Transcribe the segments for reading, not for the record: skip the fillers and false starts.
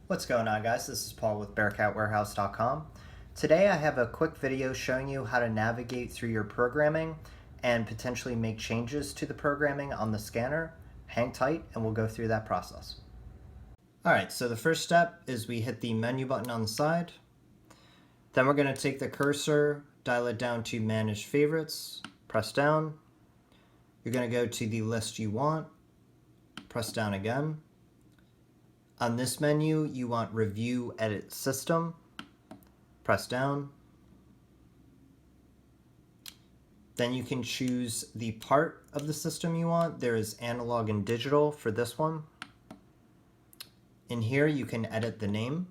What's going on, guys? This is Paul with BearcatWarehouse.com. Today I have a quick video showing you how to navigate through your programming and potentially make changes to the programming on the scanner. Hang tight and we'll go through that process. Alright, so the first step is we hit the menu button on the side. Then we're going to take the cursor, dial it down to Manage Favorites, press down. You're going to go to the list you want, press down again. On this menu, you want Review Edit System. Press down. Then you can choose the part of the system you want. There is analog and digital for this one. In here, you can edit the name.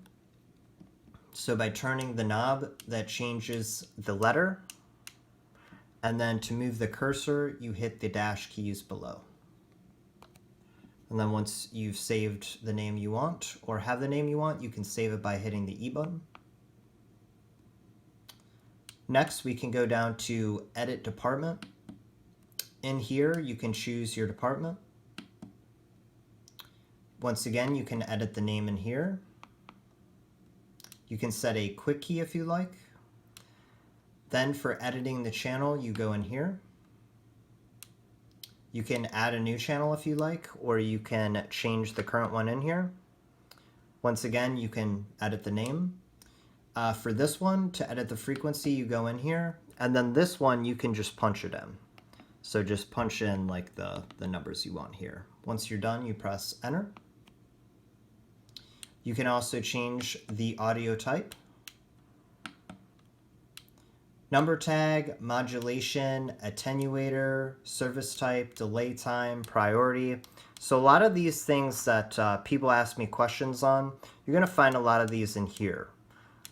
So by turning the knob, that changes the letter. And then to move the cursor, you hit the dash keys below. And then once you've saved the name you want, or have the name you want, you can save it by hitting the E button. Next, we can go down to Edit Department. In here, you can choose your department. Once again, you can edit the name in here. You can set a quick key if you like. Then for editing the channel, you go in here. You can add a new channel if you like, or you can change the current one in here. Once again, you can edit the name. For this one, to edit the frequency, you go in here, and then this one, you can just punch it in. So just punch in like the numbers you want here. Once you're done, you press Enter. You can also change the audio type. Number tag, modulation, attenuator, service type, delay time, priority. So a lot of these things that people ask me questions on, you're going to find a lot of these in here.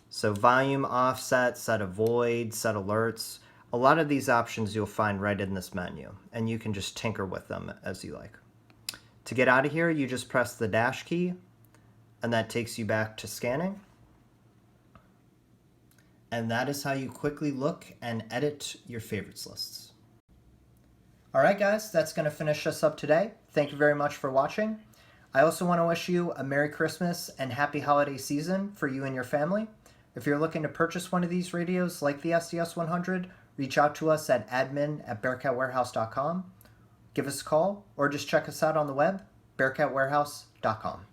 So volume offset, set avoid, set alerts. A lot of these options you'll find right in this menu, and you can just tinker with them as you like. To get out of here, you just press the dash key, and that takes you back to scanning. And that is how you quickly look and edit your favorites lists. Alright guys, that's going to finish us up today. Thank you very much for watching. I also want to wish you a Merry Christmas and Happy Holiday Season for you and your family. If you're looking to purchase one of these radios like the SDS 100, reach out to us at admin@bearcatwarehouse.com. Give us a call or just check us out on the web, bearcatwarehouse.com.